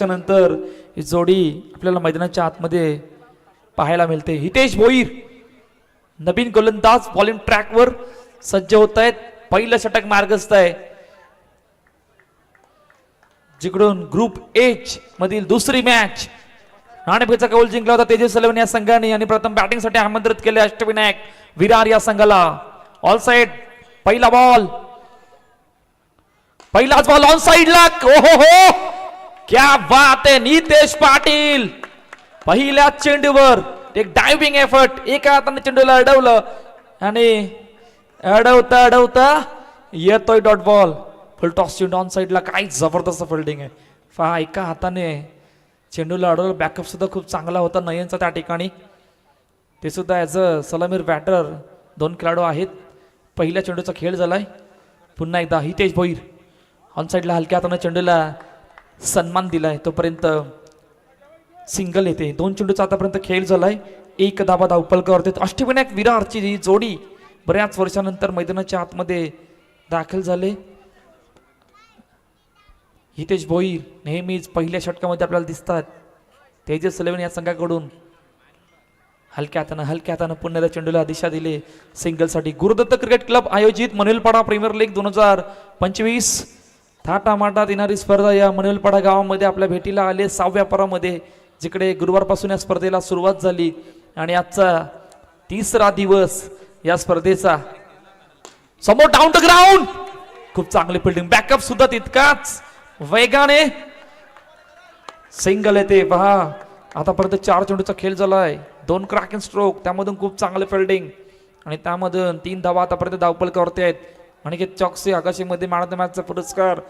त्यानंतर ही जोडी आपल्याला मैदानाच्या आतमध्ये पाहायला मिळते. हितेश भोईर नवीन गोलंदाज बॉलिंग ट्रॅकवर सज्ज होत आहेत. पहिलं षटक मार्गस्थ आहे. जिकडून ग्रुप एच मधील दुसरी मॅच नाणेफेकीचा कौल जिंकला होता तेजस 11 या संघाने आणि प्रथम बॅटिंग साठी आमंत्रित केले अष्टविनायक विरार या संघाला. ऑल साइड पहिला बॉल, पहिलाच बॉल ऑन साइडला. ओहो हो, क्या बात आहे. नितेश पाटील पहिल्या चेंडूवर एक डायव्हिंग एफर्ट, एका हाताने चेंडूला अडवलं आणि अडवता अडवता येतोय डॉट बॉल. फुल टॉस चेंडू ऑन साइडला. काय जबरदस्त फिल्डिंग आहे. पहा एका हाताने चेंडूला अडवलं. बॅकअप सुद्धा खूप चांगला होता नयनचा त्या ठिकाणी. ते सुद्धा ॲज अ सलामीर बॅटर दोन खेळाडू आहेत. पहिल्या चेंडूचा खेळ झालाय. पुन्हा एकदा हितेश भोईर ऑन साइडला हलक्या हाताने चेंडूला सन्मान दिलाय. तोपर्यंत सिंगल येते. दोन चेंडूचा आतापर्यंत खेळ झालाय. एक धाबा धावपलकावरती अष्टविनायक विरारची ही जोडी बऱ्याच वर्षानंतर मैदानाच्या आतमध्ये दाखल झाले. हितेश भोईर नेहमीच पहिल्या षटकामध्ये आपल्याला दिसतात. तेजस 11 या संघाकडून हलक्या हातानं पुन्हा चेंडूला दिशा दिली सिंगलसाठी. गुरुदत्त क्रिकेट क्लब आयोजित मनुलपाडा प्रीमियर लीग 2025 थाटामाटात येणारी स्पर्धा या मनुलपाडा गावामध्ये आपल्या भेटीला आले 6व्या पारामध्ये, जिकडे गुरुवारपासून या स्पर्धेला सुरुवात झाली आणि आजचा तिसरा दिवस या स्पर्धेचा. समोर डाऊन द ग्राउंड खूप चांगली फिल्डिंग, बॅकअप सुद्धा तितकाच वेगाने. सिंगल येते. पहा आतापर्यंत 4 चेंडूचा खेळ झालाय. 2 क्रॅकिंग स्ट्रोक, त्यामधून खूप चांगलं फिल्डिंग आणि त्यामधून 3 धावा आतापर्यंत धावपलकावरती आहेत. आणि चॉक्सी आकाशीमध्ये मॅन ऑफ द मॅचचा पुरस्कार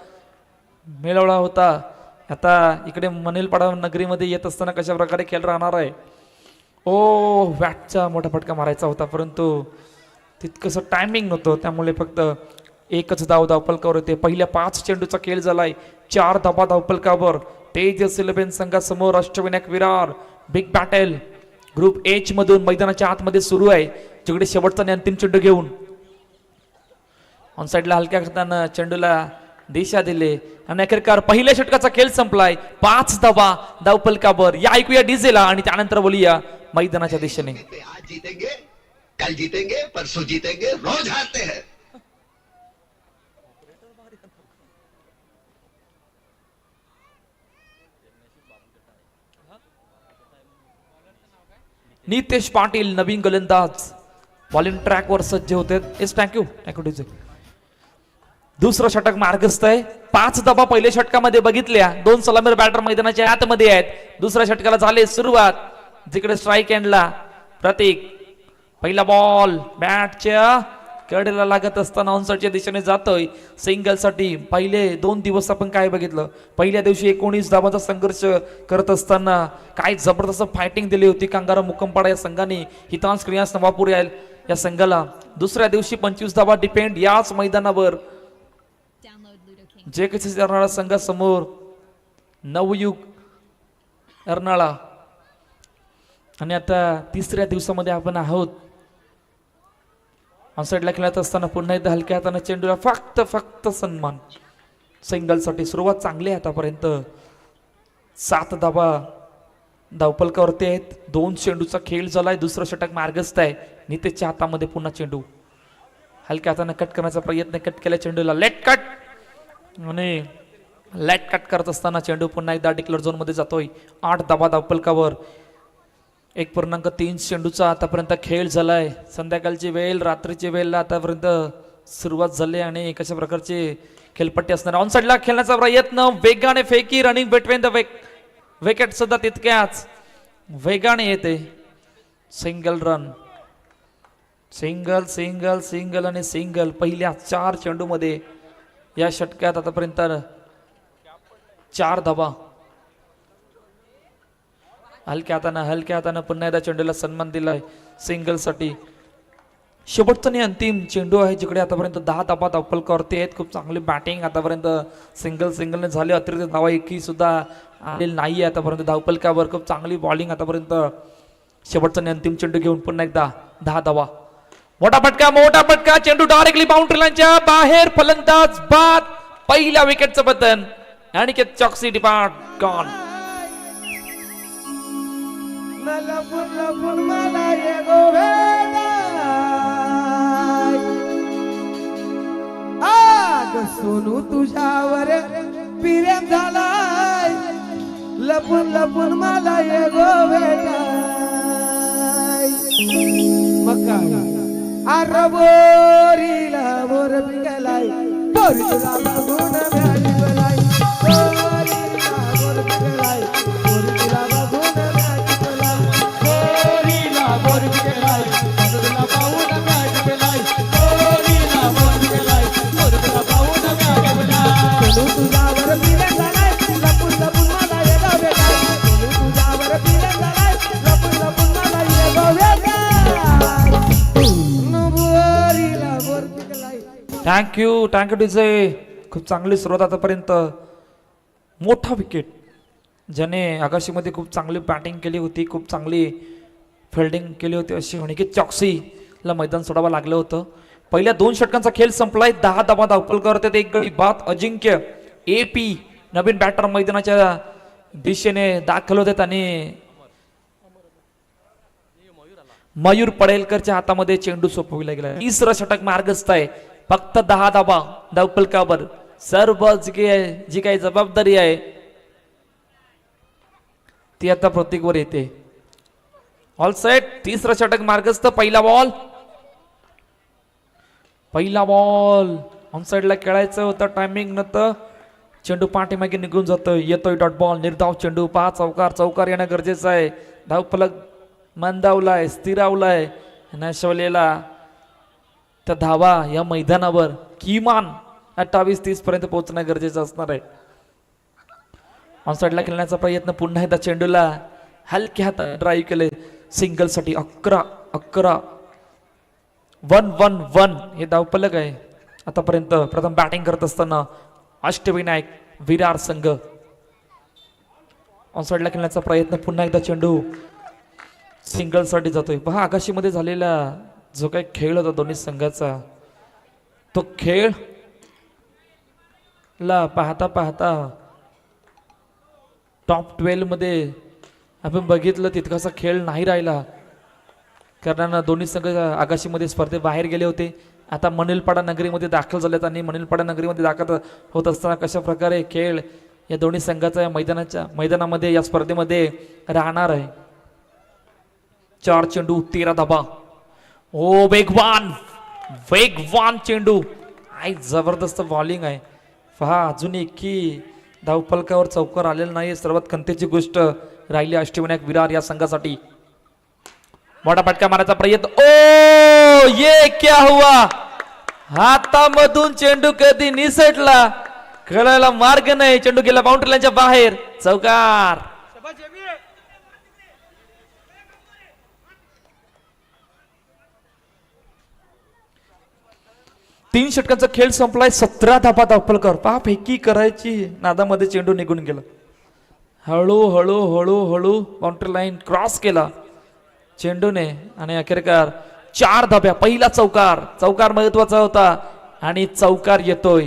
मिळवला होता. आता इकडे मनुलपाडा नगरीमध्ये येत असताना कशा प्रकारे खेळ राहणार आहे. ओ बॅटचा मोठा फटका मारायचा होता परंतु तितकंसं टायमिंग नव्हतं, त्यामुळे फक्त एकच धावपलकावर होते. पहिल्या 5 चेंडूचा खेळ झालाय. 4 धावा धावपलकावर. तेजस 11 संघासमोर Ashtavinayak Virar. Big battle group H मधून मैदानाच्या आतमध्ये सुरू आहे, जिकडे शेवटचा आणि अंतिम चेंडू घेऊन ऑन साइडला हलक्या करताना चेंडूला दिशा दिले आणि अखेरकार पहिल्या षटकाचा खेळ संपलाय. 5 धावा धावपलकावर. या ऐकूया डीजेला आणि त्यानंतर बोलूया मैदानाच्या दिशेने. आज जीतेंगे, कल जीतेंगे, परसों जीतेंगे, रोज हारते हैं. नितेश पाटील नवीन गोलंदाज बॉलिंग ट्रॅकवर सज्ज होते. Yes thank you DJ. दुसरं षटक मार्गस्थ आहे. 5 धावा पहिल्या षटकामध्ये बघितल्या. 2 सलामीर बॅटर मैदानाच्या आतमध्ये आहेत. दुसऱ्या षटकाला झाले सुरुवात, जिकडे स्ट्राईक एंडला प्रतीक पहिला बॉल बॅटच्या कडेला लागत असताना ऑनसाइडच्या दिशेने जातोय सिंगलसाठी. पहिले 2 दिवस आपण काय बघितलं. पहिल्या दिवशी 19 धावांचा संघर्ष करत असताना काय जबरदस्त फायटिंग दिली होती कांगारा मुक्कमपाडा या संघाने हितांश क्रियास नवापूर या संघाला. दुसऱ्या दिवशी 25 धावा डिपेंड याच मैदानावर जे कसे अर्नाळा संघासमोर नवयुग अर्नाळा. आणि आता तिसऱ्या दिवसामध्ये आपण आहोत. ऑनसाइडला खेळत असताना पुन्हा एकदा हलक्या हाताने चेंडूला फक्त सन्मान. सिंगलसाठी सुरुवात चांगली आहे. आतापर्यंत 7 धावा धावपलकावरती आहेत. 2 चेंडूचा खेळ झालाय. दुसरं षटक मार्गस्थ आहे. नितेशच्या हातामध्ये पुन्हा चेंडू हलक्या हाताने कट करण्याचा प्रयत्न. कट केला चेंडूला लेट कट आणि लेट कट करत असताना चेंडू पुन्हा एकदा डिक्लेअर झोन मध्ये जातोय. 8 धावा धावपलकावर. 1.3 चेंडूचा आतापर्यंत खेळ झालाय. संध्याकाळची वेळ, रात्रीची वेळला आतापर्यंत सुरुवात झाली आणि कशा प्रकारची खेळपट्टी असणार. ऑन साइडला खेळण्याचा प्रयत्न, वेगाने फेकी, रनिंग बिटवीन द विकेट सुद्धा तितक्याच वेगाने येते. Single run, single single single आणि सिंगल. पहिल्या 4 चेंडू मध्ये या षटकात आतापर्यंत 4 धावा. हलक्या हातानं पुन्हा एकदा चेंडूला सन्मान दिलाय सिंगलसाठी. शेवटचा आणि अंतिम चेंडू आहे, जिकडे आतापर्यंत 10 धावा धावपलकावरती आहेत. खूप चांगली बॅटिंग आतापर्यंत सिंगलने झाले. अतिरिक्त धावा एकी सुद्धा आलेली नाही आतापर्यंत धावपलकावर. खूप चांगली बॉलिंग आतापर्यंत. शेवटचा आणि अंतिम चेंडू घेऊन पुन्हा एकदा 10 धावा. मोठा फटका, चेंडू डायरेक्टली बाउंड्री लाईनच्या बाहेर. फलंदाज बाद. पहिल्या विकेटचं पतन अनिकेत चॉक्सी डिपार्ट गॉन. लपून लपून मला ये गोवेदाय आग सोनू तुझ्यावर प्रेम झालाय लपून लपून मला ये गोवेदाय मग काय अरे बोरीला बोर पिकलाय बोरीला बघून म्याली बलाय बोरीला बोर पिकलाय बोरीला बघून म्याली बलाय बोरीला बोर पिकलाय बोरीला पाहून म्याली बलाय बोरीला बोर पिकलाय बोरीला पाहून म्याली बलाय सोनू तुझ्यावर प्रेम झालाय लपून लपून मला ये गोवेदाय सोनू तुझ्यावर प्रेम झालाय लपून लपून मला ये गोवेदाय थँक्यू डीजे. खूप चांगली सुरुवात आतापर्यंत. मोठा विकेट ज्याने आकाशीमध्ये खूप चांगली बॅटिंग केली होती, खूप चांगली फिल्डिंग केली होती अशी अनिकेत चॉक्सीला मैदान सोडावं लागलं होतं. पहिल्या 2 षटकांचा खेळ संपलाय. 10 धावा धावपल करत आहेत. एक गडी बाद अजिंक्य AP नवीन बॅटर मैदानाच्या दिशेने दाखल होते आणि मयूर पडेलकरच्या हातामध्ये चेंडू सोपविला गेला. 3रं षटक मार्गस्थ आहे. फक्त 10 धावा धावपलकावर. सर्व जी काही जबाबदारी आहे ती आता प्रतीकवर येते. All set. 3रं षटक मार्गस्थ. पहिला बॉल ऑन साइडला खेळायचं होतं. टायमिंग नव्हतं. चेंडू पाठीमागे निघून जातोय. येतोय डॉट बॉल. निर्धाव चेंडू. 5 चौकार येणं गरजेचं आहे. धावफलक मंदावलाय, स्थिरावलाय. नशवलेला त्या धावा या मैदानावर किमान 28-30 पर्यंत पोहोचणं गरजेचं असणार आहे. ऑनसाइडला खेळण्याचा प्रयत्न. पुन्हा एकदा चेंडूला हलक्या हातात ड्राईव्ह केले. सिंगल साठी 11 1 हे धावफलक आहे आतापर्यंत. प्रथम बॅटिंग करत असताना अष्टविनायक विरार संघ. ऑनसाइडला खेळण्याचा प्रयत्न. पुन्हा एकदा चेंडू सिंगल साठी जातोय. पहा आकाशीमध्ये झालेला जो काही खेळ होता दोन्ही संघाचा, तो खेळ ला पाहता पाहता टॉप 12 मध्ये आपण बघितलं तितकासा खेळ नाही राहिला. कारण दोन्ही संघ आकाशीमध्ये स्पर्धेबाहेर गेले होते. आता मनिलपाडा नगरीमध्ये दाखल झालेत आणि मनिलपाडा नगरीमध्ये दाखल होत असताना कशा प्रकारे खेळ या दोन्ही संघाचा या मैदानामध्ये या स्पर्धेमध्ये राहणार आहे. 4 चेंडू 13 धाबा. ओ वेगवान चेंडू. आई जबरदस्त बॉलिंग आहे. पहा अजून एकही धावफलकावर चौकार आलेला नाही. सर्वात खंतेची गोष्ट राहिली अष्टविनायक विरार या संघासाठी. मोठा फटका मारायचा प्रयत्न. ओ ये क्या हुआ. हातामधून चेंडू कधी निसटला खेळायला मार्ग नाही. चेंडू गेला बाउंड्री लाईनच्या बाहेर. चौकार. 3 षटकांचा खेळ संपलाय. 17 धाबा धावपलकर. पहा फेकी करायची नादामध्ये चेंडू निघून गेला. हळू बाउंड्री लाईन क्रॉस केला चेंडूने आणि अखेरकार 4 धाब्या. पहिला चौकार महत्वाचा होता आणि चौकार येतोय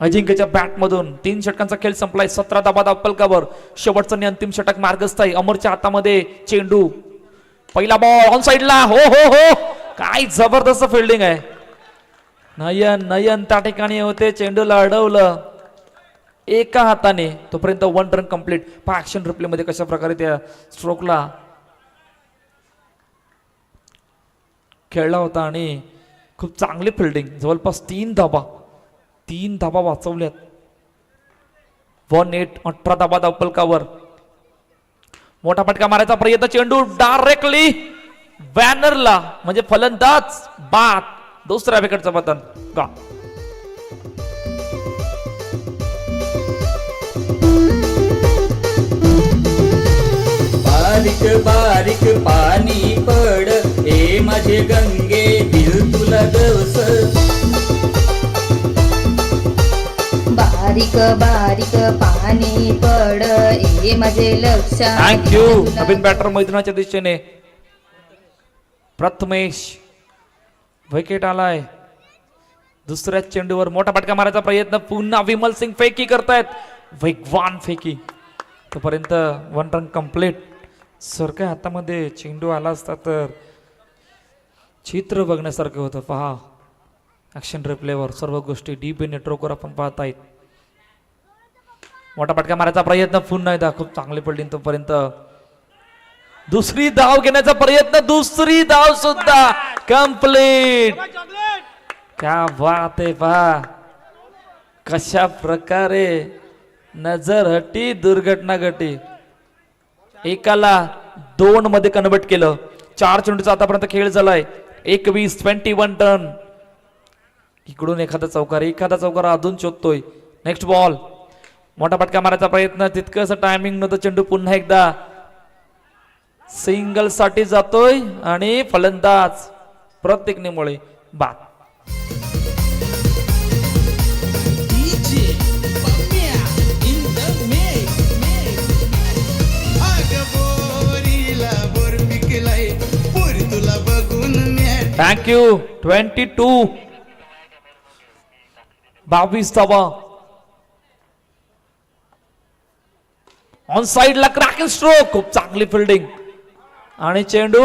अजिंक्यच्या बॅट मधून. 3 षटकांचा खेळ संपलाय. 17 धाबा धावपलकावर. शेवटचं आणि अंतिम षटक मार्गस्थ आहे. अमरच्या हातामध्ये चेंडू. पहिला बॉल ऑन साइडला. हो काय जबरदस्त फिल्डिंग आहे. नयन त्या ठिकाणी होते. चेंडूला अडवलं एका हाताने. तोपर्यंत 1 रन कंप्लीट. पहा ऍक्शन रिप्ले मध्ये कशा प्रकारे त्या स्ट्रोकला खेळला होता आणि खूप चांगली फिल्डिंग. जवळपास 3 धाबा वाचवल्यात. 18 धाबा धावपलकावर. मोठा फटका मारायचा प्रयत्न. चेंडू डायरेक्टली बॅनरला म्हणजे फलंदाज बाद. दुसऱ्या विकेटचं पतन. बारीक बारीक पाणी पड ए माझे गंगे दिल तुला गवस. बारीक बारीक पाणी पड ए माझे लक्ष. थँक्यू. नवीन बॅटर मैदानाच्या दिशेने प्रथमेश. विकेट आलाय. दुसऱ्या चेंडूवर मोठा फटका मारायचा प्रयत्न, पुन्हा विमल सिंग फेकी करतायत, वेगवान फेकी, तोपर्यंत 1 रन कंप्लीट. सर काय हातामध्ये चेंडू आला असता तर चित्र बघण्यासारखं होतं. पहा ऍक्शन रिप्लेवर सर्व गोष्टी डीपी नेटवर्कवर आपण पाहत आहेत. मोठा फटका मारायचा प्रयत्न, पुन्हा एकदा खूप चांगली पडली, तोपर्यंत दुसरी धाव घेण्याचा प्रयत्न, दुसरी धाव सुद्धा कंप्लीट. क्या बात आहे. पहा कशा प्रकारे नजर हटी दुर्घटना घटी. एकाला 2 मध्ये कन्वर्ट केलं. 4 चेंडूचा आतापर्यंत खेळ झालाय. 21 रन. इकडून एखादा चौकार अजून शोधतोय. नेक्स्ट बॉल, मोठा फटका मारायचा प्रयत्न, तितकंच टायमिंग नव्हतं. चेंडू पुन्हा एकदा सिंगल साठी जातोय आणि फलंदाज प्रत्येक निमुळे बाद. थँक्यू. 22 22 धावा. ऑन साइडला क्रॅकिंग स्ट्रोक, खूप चांगली फिल्डिंग आणि चेंडू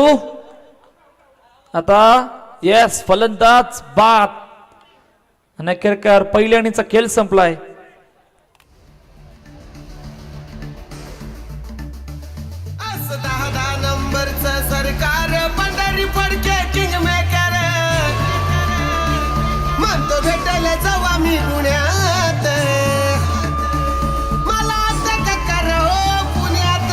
आता येस फलंदाज बाद. अखेरकार पहिल्या इनिंगचा खेळ संपलाय. नंबरचं सरकार पंढरी पडके किंग मेकर म्हणतो भेटायला जाऊ आम्ही पुण्यात, मला अटक करा हो पुण्यात.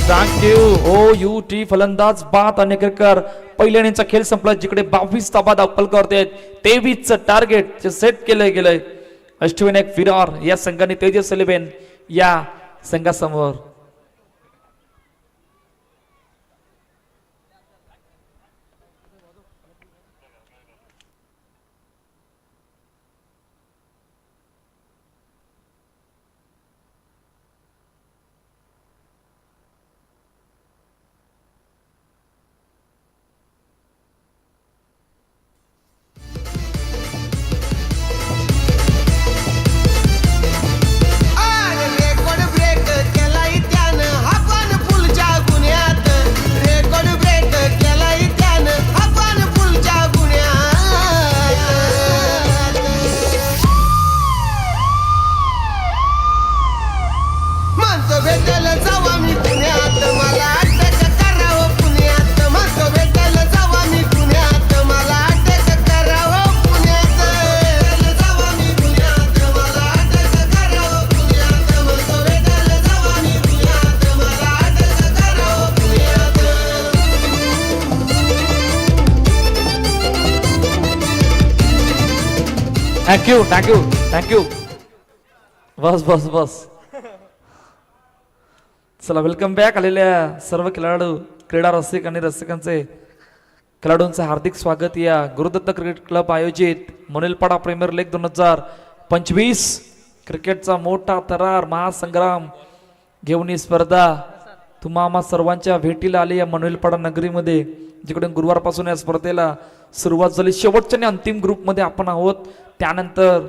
थँक्यू. OUT फलंदाज बाद. अनेककर पहिल्या इनिंगचा खेळ संपला, जिकडे 22 धावा दाखल आहेत. 23चं टार्गेट जे सेट केलं गेलंय अष्टविनायक विरार या संघाने तेजस 11 या संघासमोर. रेकॉर्ड ब्रेक केलाय त्यानं आपण पुलच्या गुन्ह्यात, रेकॉर्ड ब्रेक केलाय त्यानं आपण पुलच्या गुन्ह्यात. म्हणतो भेटायला जाऊ आम्ही पुण्यात, मला अटक करावं पुण्यात. म्हणतो भेटायला जाऊ आम्ही पुण्यात, मला अटक करावं पुण्यात. जाऊ आम्ही पुण्यात, मला अटक करावं पुण्यात. म्हणतो भेटायला जाऊ आम्ही पुण्यात, मला अटक करावं पुण्यात. थँक्यू. बस बस बस. चला वेलकम बॅक. आलेल्या सर्व खेळाडू, क्रीडा रसिक आणि रसिकांचे खेळाडूंचे हार्दिक स्वागत या गुरुदत्त क्रिकेट क्लब आयोजित मुनीलपाडा प्रीमियर लीग 2025 क्रिकेटचा मोठा थरार महासंग्राम घेऊन ही स्पर्धा तुम्हा सर्वांच्या भेटीला आली या मुनीलपाडा नगरीमध्ये, जिकडे गुरुवारपासून या स्पर्धेला सुरुवात झाली. शेवटच्या आणि अंतिम ग्रुपमध्ये आपण आहोत. त्यानंतर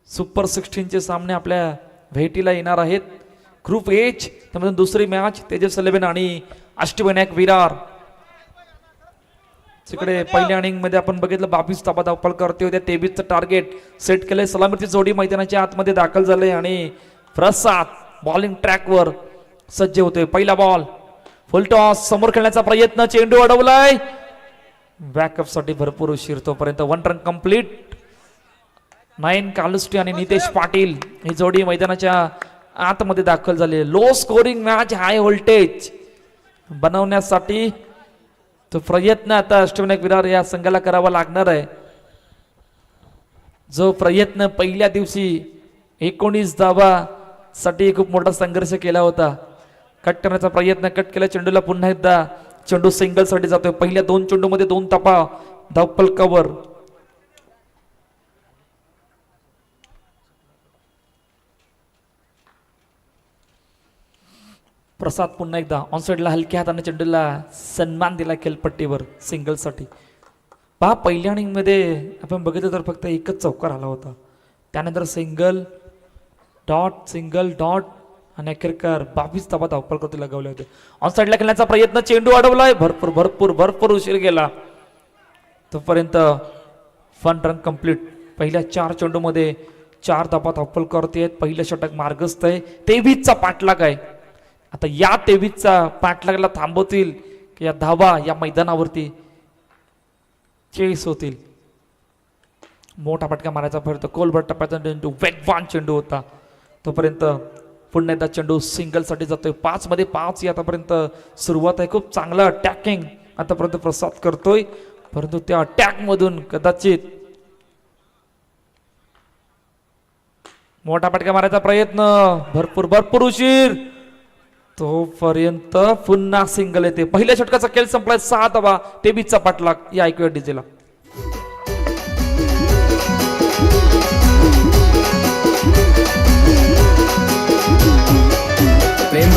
सुपर 16चे सामने आपल्या भेटीला येणार आहेत. ग्रुप एच त्यामधून दुसरी मॅच तेजस 11 आणि अष्टविनायक विरार. तिकडे पहिल्या इनिंग मध्ये आपण बघितलं 22 धावा दाखल करते होत्या. 23चं टार्गेट सेट केलंय. सलामीची जोडी मैदानाच्या आतमध्ये दाखल झाले आणि प्रसाद बॉलिंग ट्रॅकवर सज्ज होतोय. पहिला बॉल फुल टॉस, समोर खेळण्याचा प्रयत्न, चेंडू अडवलाय, बॅकअप साठी भरपूर उशीर. तोपर्यंत 1 रन कंप्लीट. 9 कालुस्टी आणि नितेश पाटील ही जोडी मैदानाच्या आतमध्ये दाखल झाली. Low scoring match high voltage बनवण्यासाठी तो प्रयत्न आता अष्टविनायक विरार या संघाला करावा लागणार आहे. जो प्रयत्न पहिल्या दिवशी 19 धावा साठी खूप मोठा संघर्ष केला होता. कट करण्याचा प्रयत्न, कट केला चेंडूला, पुन्हा एकदा चेंडू सिंगल साठी जातोय. पहिल्या 2 चेंडूमध्ये 2 धावा धावफलकावर. प्रसाद पुन्हा एकदा ऑनसाईडला हलक्या हाताने चेंडूला सन्मान दिला खेळपट्टीवर सिंगलसाठी. पहा पहिल्या इनिंगमध्ये आपण बघितलं तर फक्त एकच चौकार आला होता, त्यानंतर सिंगल डॉट आणि अखेरकार 22 धावा धावपलकर लगावले होते. ऑनसाईडला खेळण्याचा प्रयत्न, चेंडू अडवलाय, भरपूर उशीर गेला तोपर्यंत फन रन कंप्लीट. पहिल्या 4 चेंडूमध्ये 4 धावा धावपलकर आहेत. पहिलं षटक मार्गस्थ आहे. 23चा पाठलाग आहे. आता या 23चा पाठलागला थांबवतील की या धावा या मैदानावरती चेस होतील. मोठा फटका मारायचा प्रयत्न, कोलभर टप्प्याचा चेंडू, वेगवान चेंडू होता. तोपर्यंत पुन्हा एकदा चेंडू सिंगलसाठी जातोय. 5 मध्ये 5 आतापर्यंत सुरुवात आहे. खूप चांगलं अटॅकिंग आतापर्यंत प्रसाद करतोय, परंतु त्या अटॅक मधून कदाचित मोठा फटका मारायचा प्रयत्न, भरपूर उशीर, तोपर्यंत पुन्हा सिंगल येते. पहिल्या षटकाचा खेळ संपलाय. 6 धावा 23चा पाठलाग. या ऐकूया डीजेला. प्रेम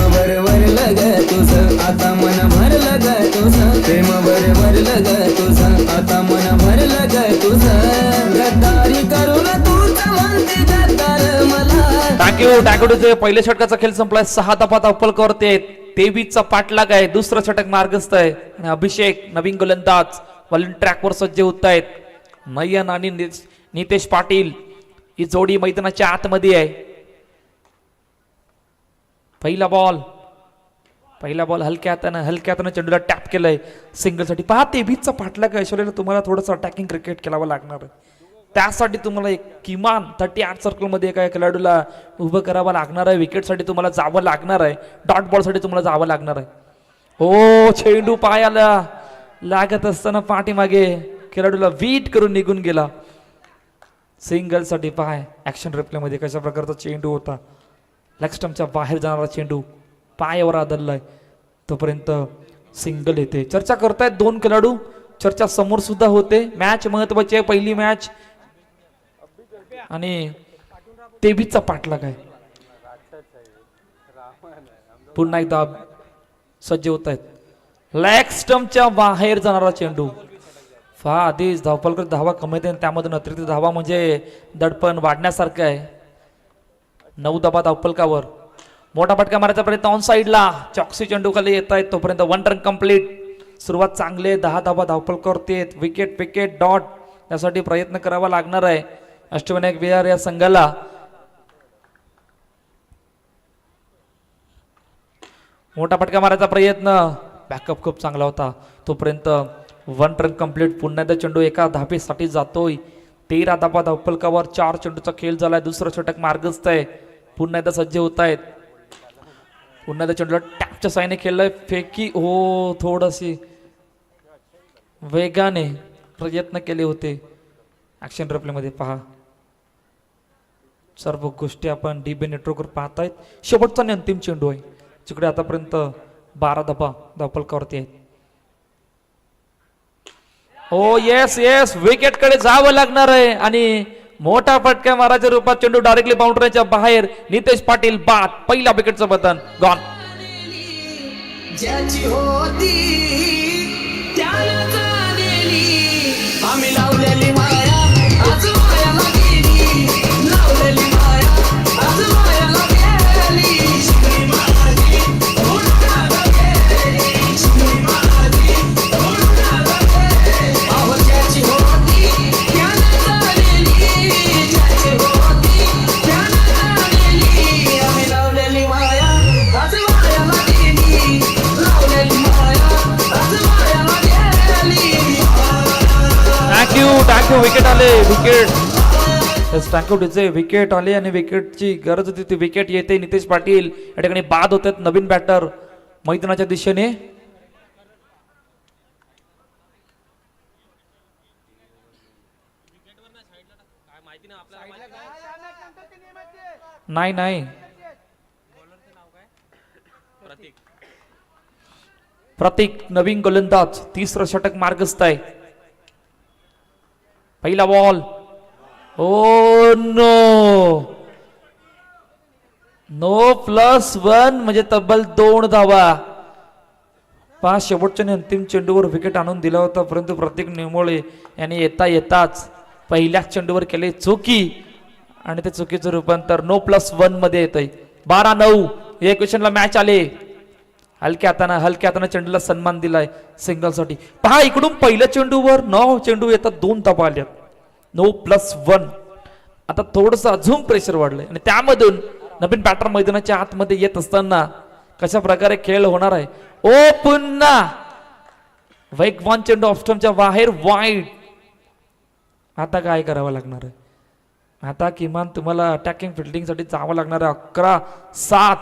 भरलं ग तुझं आता मन भरलं ग तुझं, प्रेम भरलं ग तुझं आता मन भरलं ग तुझं, गद्दारी करून तूच म्हणते गद्दार मला. टाकीवचे पहिल्या षटकाचा खेळ संपलाय. 6 धावा धावपलकर आहेत. 23चा पाठलाग आहे. दुसरं षटक मार्गस्थ आहे आणि अभिषेक नवीन गोलंदाज बॉलिंग ट्रॅकवर सज्ज होत आहेत. नयन आणि नितेश पाटील ही जोडी मैदानाच्या आतमध्ये आहे. पहिला बॉल हलक्या हाताने चेंडूला टॅप केलंय सिंगलसाठी. पहा 23चा पाठलाग ऐश्वर्याला तुम्हाला थोडंसं अटॅकिंग क्रिकेट खेळावं लागणार आहे. त्यासाठी तुम्हाला एक किमान 38 सर्कलमध्ये एका खेळाडूला उभं करावं लागणार आहे. विकेटसाठी तुम्हाला जावं लागणार आहे. डॉट बॉलसाठी तुम्हाला जावं लागणार आहे. ओ चेंडू पायाला लागत असताना पाठीमागे खेळाडूला वीट करून निघून गेला. सिंगलसाठी पाय ऍक्शन रिप्लेमध्ये कशा प्रकारचा चेंडू होता. लेग स्टंपच्या बाहेर जाणारा चेंडू पायावर आदळलाय. तोपर्यंत सिंगल येते. चर्चा करतायत 2 खेळाडू. चर्चा समोर सुद्धा होते. मॅच महत्वाची आहे, पहिली मॅच आणि 23चा पाठलाग आहे. पुन्हा एकदा सज्ज होत आहेत. लेग स्टंपच्या बाहेर जाणारा चेंडू. आधीच धावपलकर धावा कमी आहेत, त्यामधून अतिरिक्त धावा म्हणजे दडपण वाढण्यासारखं आहे. 9 धावा धावपलकावर. मोठा फटका मारायचा प्रयत्न ऑन साईडला. चॉक्सी चेंडू खाली येत आहेत. तोपर्यंत 1 रन कंप्लीट. सुरुवात चांगले. 10 धावा धावपलकर आहेत. विकेट डॉट यासाठी प्रयत्न करावा लागणार आहे अष्टविनायक विहार या संघाला. मोठा फटका मारायचा प्रयत्न. बॅकअप खूप चांगला होता. तोपर्यंत 1 रन कंप्लीट. पुन्हा एकदा चेंडू एका धाबेसाठी जातोय. 13 धावा धावपलकावर. 4 चेंडूचा खेळ झालाय. दुसरं षटक मार्गस्थ आहे. पुन्हा एकदा सज्ज होत आहेत. पुन्हा एकदा चेंडूला टॅपच्या साईने खेळलाय. फेकी थोडीशी वेगाने प्रयत्न केले होते. ऍक्शन रिप्लेमध्ये पहा. सर्व गोष्टी आपण डीबी नेटवर्कवर पाहतायत. शेवटचा आणि अंतिम चेंडू आहे जिकडे आतापर्यंत 12 धावा धावपलकावरती आहेत. येस विकेट कडे जावं लागणार आहे आणि मोठा फटका माराच्या रूपात चेंडू डायरेक्टली बाउंड्रीच्या बाहेर. नितेश पाटील बाद. पहिला विकेटचं बटन गॉन. ज्याची होती त्याला जाणेली, आम्ही लावलेली माया आज मायाला गेली, लावलेली माया आज मायाला गेली. श्री महाराजी उन्हाळा गेली, श्री महाराजी उन्हाळा गेली. अहो ज्याची होती त्याला जाणेली, ज्याची होती त्याला जाणेली, आम्ही लावलेली माया आज मायाला गेली, लावलेली माया आज मायाला गेली. थँक्यू विकेट आले. Thank you DJ. विकेट आले आणि विकेटची गरज होती ती विकेट येते. नितेश पाटील या ठिकाणी बाद होत आहेत. नवीन बॅटर मैदानाच्या दिशेने. नाही प्रतीक नवीन गोलंदाज. 3रं षटक मार्गस्थ आहे. पहिला बॉल. नो No+1 म्हणजे तब्बल 2 धावा. पहा शेवटच्या आणि अंतिम चेंडूवर विकेट आणून दिला होता, परंतु प्रतीक निंबोळे यांनी येताच पहिल्याच चेंडूवर केले चुकी आणि ते चुकीचं रूपांतर No+1 मध्ये येत आहे. 12-9 या क्वेश्चनला मॅच आले. हलक्या हाताने चेंडूला सन्मान दिलाय सिंगलसाठी. पहा इकडून पहिल्या चेंडूवर 9 चेंडू येतात, 2 धावा आल्यात. No+1. आता थोडंसं अजून प्रेशर वाढलंय आणि त्यामधून नवीन बॅटर मैदानाच्या आतमध्ये येत असताना कशा प्रकारे खेळ होणार आहे. ओ पुन्हा वेगवान चेंडू ऑफस्टमच्या बाहेर वाईड. आता काय करावं लागणार आहे. आता किमान तुम्हाला अटॅकिंग फिल्डिंगसाठी जावं लागणार आहे. 11-7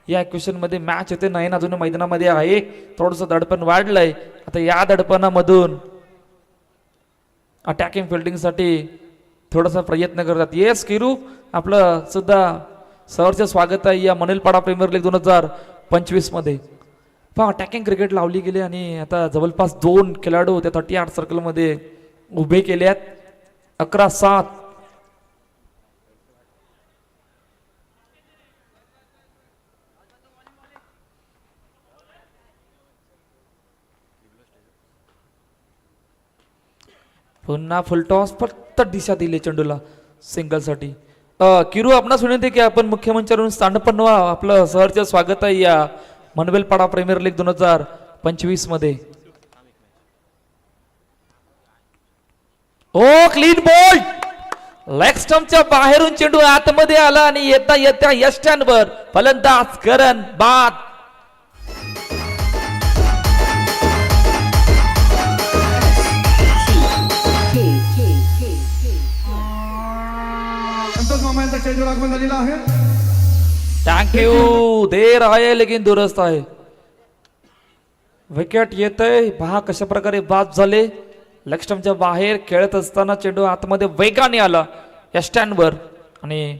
या क्वेश्चन मध्ये मॅच येते. नयन अजून मैदानामध्ये आहे. थोडंसं दडपण वाढलंय. आता या दडपणामधून अटॅकिंग फिल्डिंगसाठी थोडासा प्रयत्न करतात. येस किरू, आपलं सुद्धा सहर्ष स्वागत आहे या मनेलपाडा प्रीमियर लीग 2025 मध्ये. पहा अटॅकिंग क्रिकेट लावली गेली आणि आता जवळपास 2 खेळाडू त्या 38 सर्कलमध्ये उभे केले आहेत. 11-7. पुन्हा फुलटॉस, फक्त दिशा दिली चेंडूला सिंगलसाठी. किरू आपणास विनंती की आपण मुख्य मंचावरून स्थानपन्न व्हा. आपलं सहर्ष स्वागत आहे या मनवेलपाडा प्रीमियर लीग 2025 मध्ये. ओ क्लीन बॉल, लेग स्टंपच्या बाहेरून चेंडू आतमध्ये आला आणि येता यष्ट्यांवर फलंदाज करण बाद. संतोष मामा यांचा चेंडू आगमन झालेला आहे. थँक्यू. देर आहे लेकिन दुरुस्त आहे. विकेट येतय. पहा कशा प्रकारे बाद झाले. लेग स्टंपच्या बाहेर खेळत असताना चेंडू आतमध्ये वेगाने आला या स्टँडवर आणि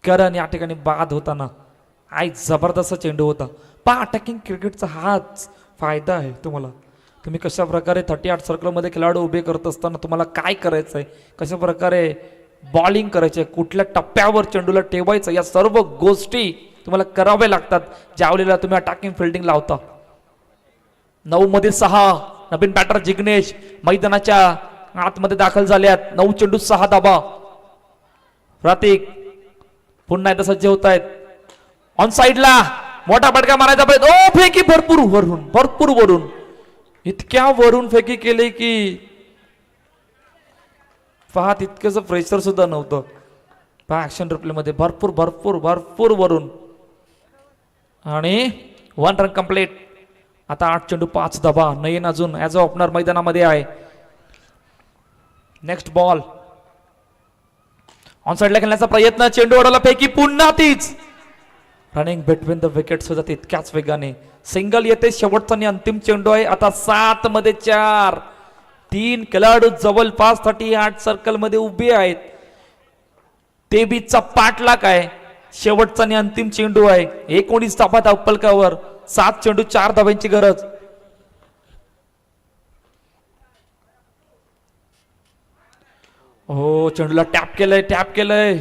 करण या ठिकाणी बाद होताना जबरदस्त चेंडू होता. पहा अटॅकिंग क्रिकेटचा हाच फायदा आहे तुम्हाला. तुम्ही कशा प्रकारे 38 सर्कलमध्ये खेळाडू उभे करत असताना तुम्हाला काय करायचंय, कशा प्रकारे बॉलिंग करायचंय, कुठल्या टप्प्यावर चेंडूला ठेवायचं, या सर्व गोष्टी तुम्हाला कराव्या लागतात ज्यावेळेला तुम्ही अटॅकिंग फिल्डिंग लावता. 9 मध्ये 6 नवीन बॅटर जिग्नेश मैदानाच्या आतमध्ये दाखल झाल्यात. 9 चेंडू 6 धावा. प्रतीक पुन्हा एकदा सज्ज होत आहेत. ऑन साइडला मोठा फटका मारायचा प्रयत्न. ओ फेकी भरपूर वरून इतक्या वरून फेकी केली की पहा तितकंच प्रेशर सुद्धा नव्हतं. पहा ऍक्शन रिप्ले मध्ये भरपूर वरून आणि 1 रन कंप्लीट. आता 8 चेंडू 5 धावा. नयन अजून ऍज अ ओपनर मैदानामध्ये आहे. नेक्स्ट बॉल ऑन साइडला खेळण्याचा प्रयत्न. चेंडू ओढवला फेकी पुन्हा तीच. रनिंग बिटवीन द विकेट्स होतात इतक्याच वेगाने. सिंगल येते. शेवटचा आणि अंतिम चेंडू आहे. आता 7 मध्ये 4. 3 खेळाडू जवळपास 38 सर्कल मध्ये उभे आहेत. ते बीचा पाठलाग आहे. शेवटचा आणि अंतिम चेंडू आहे. 19 धावा धावफलकावर. 7 चेंडू 4 धाव्यांची गरज. हो चेंडूला टॅप केलंय.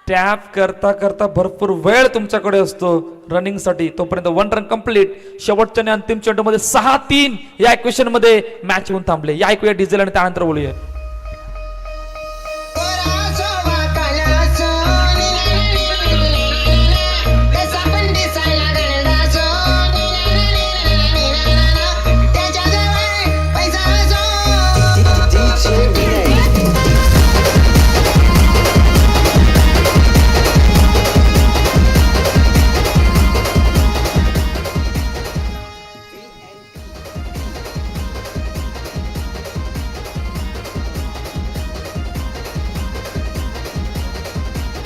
टॅप करता भरपूर वेळ तुमच्याकडे असतो रनिंग साठी. तोपर्यंत 1 रन कंप्लीट. शेवटच्या आणि अंतिम चेंडू मध्ये 6-3 या इक्वेशन मध्ये मॅच होऊन थांबले. या ऐकूया डिझेल आणि त्यानंतर बोलूया.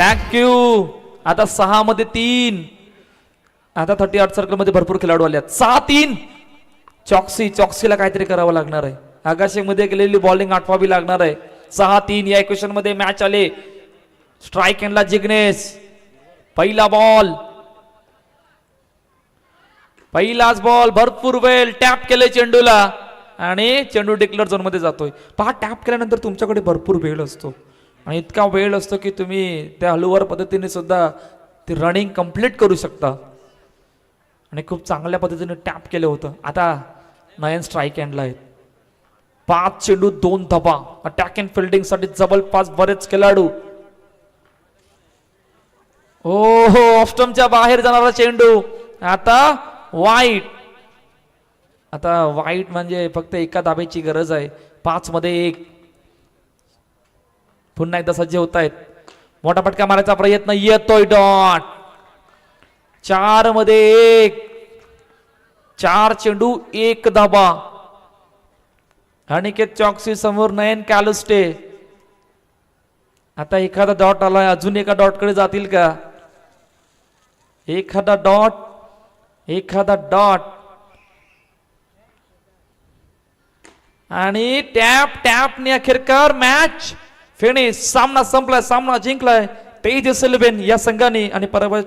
थँक्यू. आता 6 मध्ये 3. आता 38 सर्कल मध्ये भरपूर खेळाडू आले आहेत. 6-3. चॉक्सीला काहीतरी करावं लागणार आहे. आकाशीमध्ये केलेली बॉलिंग आठवावी लागणार आहे. 6-3 या इक्वेशन मध्ये मॅच आले. स्ट्राईक एंडला जिग्नेश. पहिलाच बॉल भरपूर वेळ टॅप केले चेंडूला आणि चेंडू डिक्लेअर झोन मध्ये जातोय. पहा टॅप केल्यानंतर तुमच्याकडे भरपूर वेळ असतो आणि इतका वेळ असतो की तुम्ही त्या हळूवार पद्धतीने सुद्धा ती रनिंग कंप्लीट करू शकता. आणि खूप चांगल्या पद्धतीने टॅप केलं होतं. आता नयन स्ट्राईक एंडला आहेत. 5 चेंडू 2 धाबा. अटॅक अँड फिल्डिंग साठी जबरदस्त बरेच खेळाडू. हो ऑफस्टमच्या बाहेर जाणारा चेंडू. आता वाईट. आता वाईट म्हणजे फक्त एका धाब्याची गरज आहे. 5 मध्ये 1. पुन्हा एकदा सज्ज होत आहेत. मोठा फटका मारायचा प्रयत्न येतोय. डॉट. 4 मध्ये 1. 4 चेंडू 1 धाबा. अनिकेत चॉक्सी समोर नयन कॅलुस्टे. आता एखादा डॉट आलाय. अजून एका डॉट कडे जातील का? एखादा डॉट आणि टॅपने अखेरकार मॅच फिनिश. सामना संपलाय. सामना जिंकलाय तेजस 11 या संघाने आणि पराभव